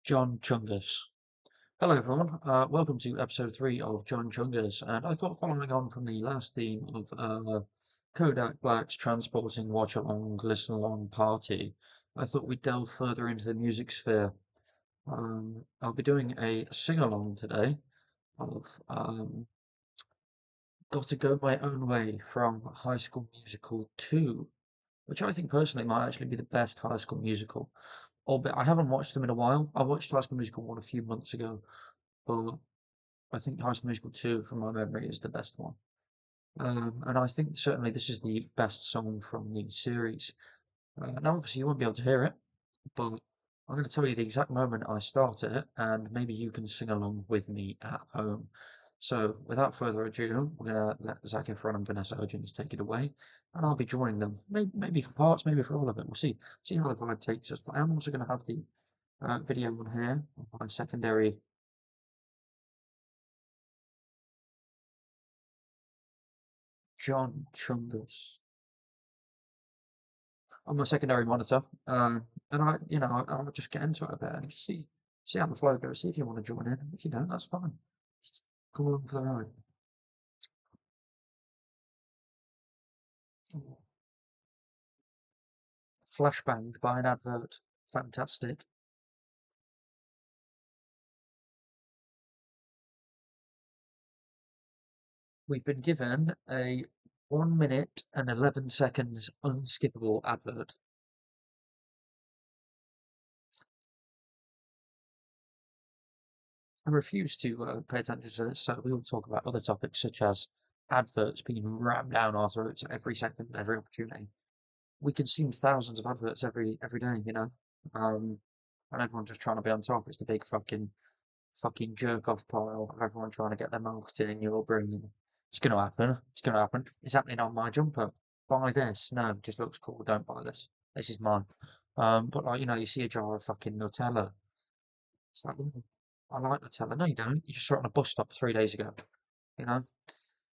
John Chungus. Hello, everyone. Welcome to episode 3 of John Chungus. And I thought, following on from the last theme of Kodak Black's Transporting Watch Along, Listen Along Party, I thought we'd delve further into the music sphere. I'll be doing a sing along today of Gotta Go My Own Way from High School Musical 2, which I think personally might actually be the best High School Musical. Albeit I haven't watched them in a while. I watched High School Musical 1 a few months ago, but I think High School Musical 2, from my memory, is the best one. And I think certainly this is the best song from the series. Now, obviously, you won't be able to hear it, but I'm going to tell you the exact moment I started it, and maybe you can sing along with me at home. So, without further ado, we're going to let Zac Efron and Vanessa Hudgens take it away, and I'll be joining them. Maybe for parts, maybe for all of it. We'll see how the vibe takes us. But I'm also going to have the video on here, my secondary John Chungus on my secondary monitor. And I'll just get into it a bit and just see how the flow goes. See if you want to join in. If you don't, that's fine. Just come along for the ride. Flashbanged by an advert. Fantastic. We've been given a 1 minute and 11 seconds unskippable advert. I refuse to pay attention to this, so we will talk about other topics such as adverts being rammed down our throats at every second, every opportunity. We consume thousands of adverts every day, Um, and everyone's just trying to be on top. It's the big fucking jerk off pile of everyone trying to get their marketing in your brain. It's gonna happen. It's gonna happen. It's happening on my jumper. Buy this. No, it just looks cool. Don't buy this. This is mine. But like you see a jar of fucking Nutella. It's like, "Ooh, I like Nutella." No, you don't. You just saw it on a bus stop 3 days ago. You know.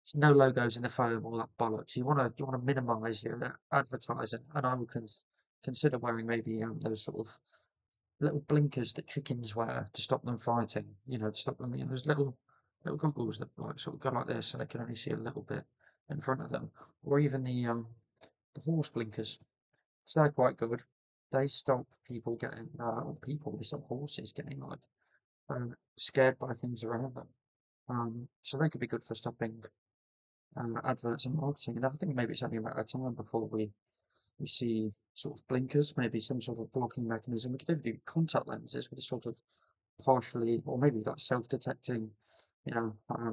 There's no logos in the phone, all that bollocks. You want to minimise your advertising, and I would consider wearing maybe those sort of little blinkers that chickens wear to stop them fighting. To stop them. Those little goggles that like sort of go like this, and they can only see a little bit in front of them, or even the horse blinkers, because they're quite good. They stop people getting, or people, they stop horses getting like scared by things around them. So they could be good for stopping adverts and marketing. And I think maybe it's only a matter of time before we see sort of blinkers, maybe some sort of blocking mechanism. We could even do contact lenses with a sort of partially, or maybe like self-detecting,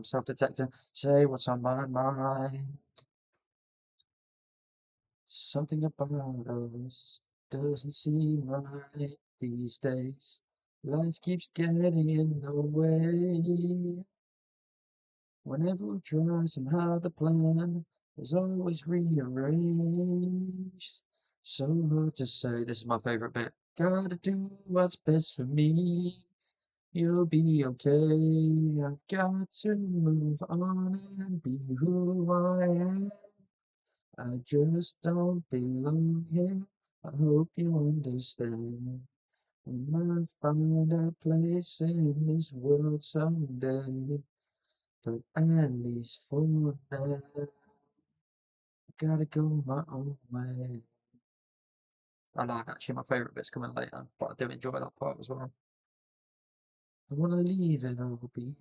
self-detecting. Say what's on my mind. Something about us doesn't seem right these days. Life keeps getting in the way. Whenever we try, somehow the plan is always rearranged. So hard to say. This is my favorite bit. Gotta do what's best for me. You'll be okay. I've got to move on and be who I am. I just don't belong here. I hope you understand. We might find a place in this world someday. But at least for now, I gotta go my own way. I like actually my favourite bit's coming later, but I do enjoy that part as well. I wanna leave it all behind,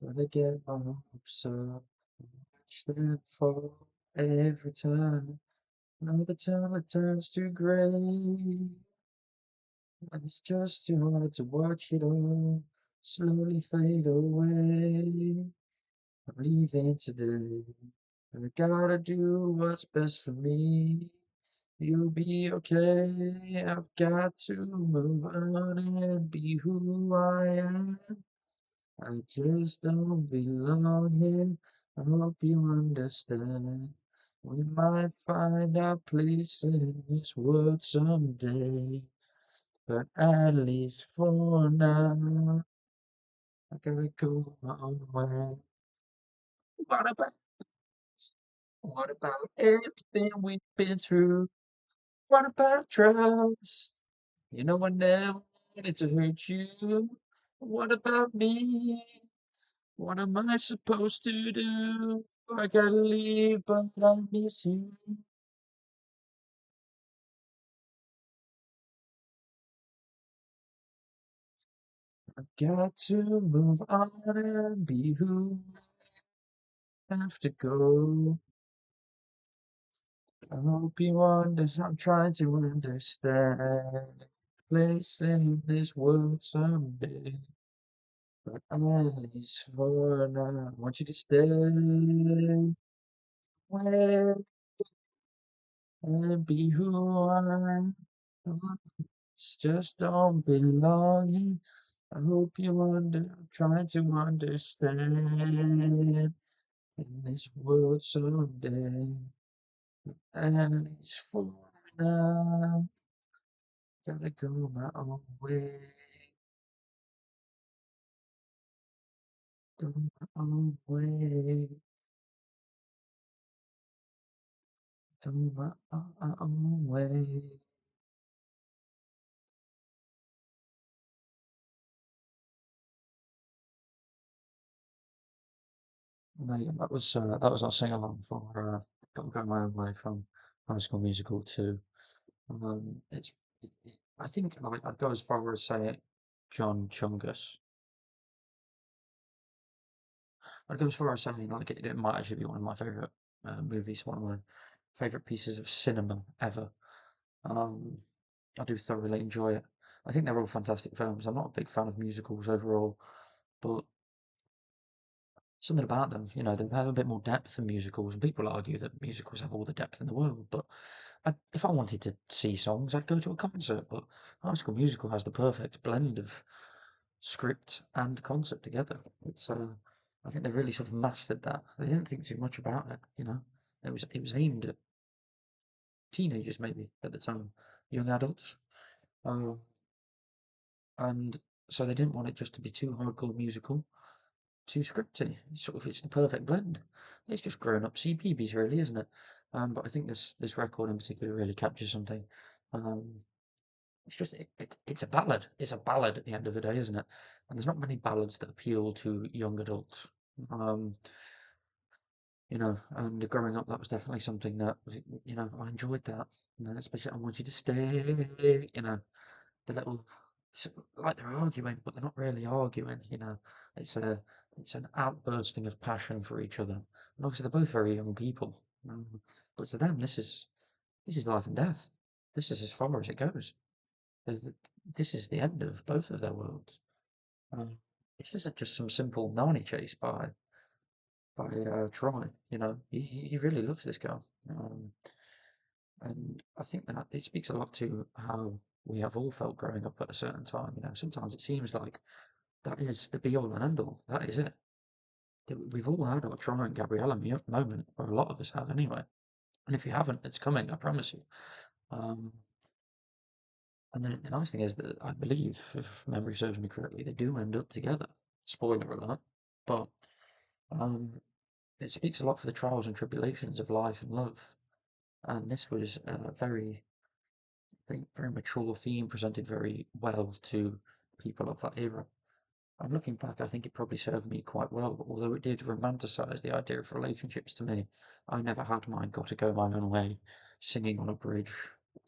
but I get my hopes up, watch them fall every time. Another time it turns to grey, and it's just too hard to watch it all slowly fade away. I'm leaving today. I gotta do what's best for me. You'll be okay. I've got to move on and be who I am. I just don't belong here. I hope you understand. We might find our place in this world someday. But at least for now, I gotta go my own way. What about What about everything we've been through? What about trust? You know I never wanted to hurt you. What about me? What am I supposed to do? I gotta leave, but I miss you. I've got to move on and be who I have to go. I hope you understand. I'm trying to understand. Place in this world someday. But at least for now, I want you to stay away and be who I am. Just don't belong here. I hope you trying to understand in this world someday. At least for now, gotta go my own way, go my own way, go my own way. Mate, that was our sing along for "Gotta Go My Own Way" from High School Musical 2. I think like I'd go as far as say John Chungus. I'd go as far as saying like it might actually be one of my favorite movies, one of my favorite pieces of cinema ever. Um, I do thoroughly enjoy it. I think they're all fantastic films. I'm not a big fan of musicals overall, but something about them, they have a bit more depth than musicals. And people argue that musicals have all the depth in the world, but if I wanted to see songs, I'd go to a concert. But High School Musical has the perfect blend of script and concept together. I think they really sort of mastered that. They didn't think too much about it, It was aimed at teenagers maybe at the time, young adults. Um, and so they didn't want it just to be too hardcore musical, too scripty. It's the perfect blend. It's just grown up CBeebies really, isn't it? But I think this record in particular really captures something. Um, it's a ballad. It's a ballad at the end of the day, isn't it? And there's not many ballads that appeal to young adults. Um, and growing up, that was definitely something that I enjoyed that. And then especially I want you to stay, the little, it's like they're arguing, but they're not really arguing, It's a, it's an outbursting of passion for each other. And obviously they're both very young people. Um, but to them, this is life and death. This is as far as it goes. Th- th- This is the end of both of their worlds. Um, this isn't just some simple nanny chase by Troy. He really loves this girl. And I think that it speaks a lot to how we have all felt growing up at a certain time. Sometimes it seems like that is the be all and end all. That is it. We've all had our Troy and Gabriella moment, or a lot of us have anyway. And if you haven't, it's coming, I promise you. Um, and then the nice thing is that I believe, if memory serves me correctly, they do end up together. Spoiler alert. But um, it speaks a lot for the trials and tribulations of life and love. And this was a very mature theme presented very well to people of that era. And looking back, I think it probably served me quite well, although it did romanticize the idea of relationships to me. I never had mine gotta go my own way, singing on a bridge.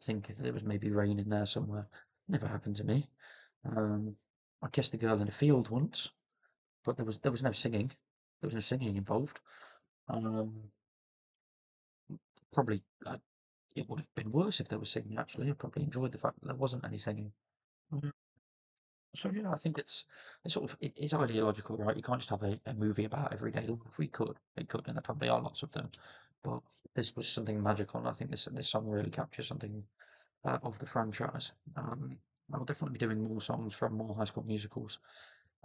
Think there was maybe rain in there somewhere. Never happened to me. Um, I kissed a girl in a field once, but there was no singing. There was no singing involved. Um, probably it would have been worse if there was singing. Actually, I probably enjoyed the fact that there wasn't any singing. Mm. So yeah, I think it's ideological, right? You can't just have a movie about everyday life. We could, and there probably are lots of them, but this was something magical, and I think this song really captures something of the franchise. I'll definitely be doing more songs from more High School Musicals,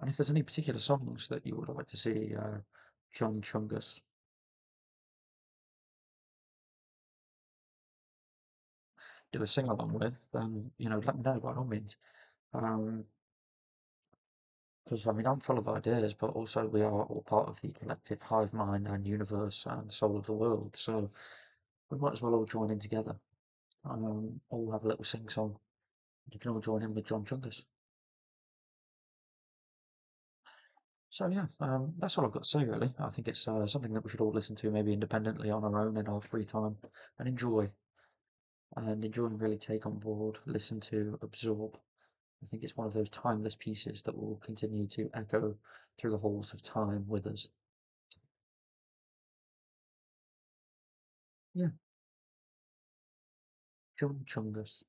and if there's any particular songs that you would like to see John Chungus do a sing along with, then let me know by all means. Um, Because, I mean, I'm full of ideas, but also we are all part of the collective hive mind and universe and soul of the world. So we might as well all join in together. All have a little sing song. You can all join in with John Chungus. So yeah, that's all I've got to say really. I think it's something that we should all listen to maybe independently on our own in our free time and enjoy and really take on board, listen to, absorb. I think it's one of those timeless pieces that will continue to echo through the halls of time with us. Yeah, John Chungus.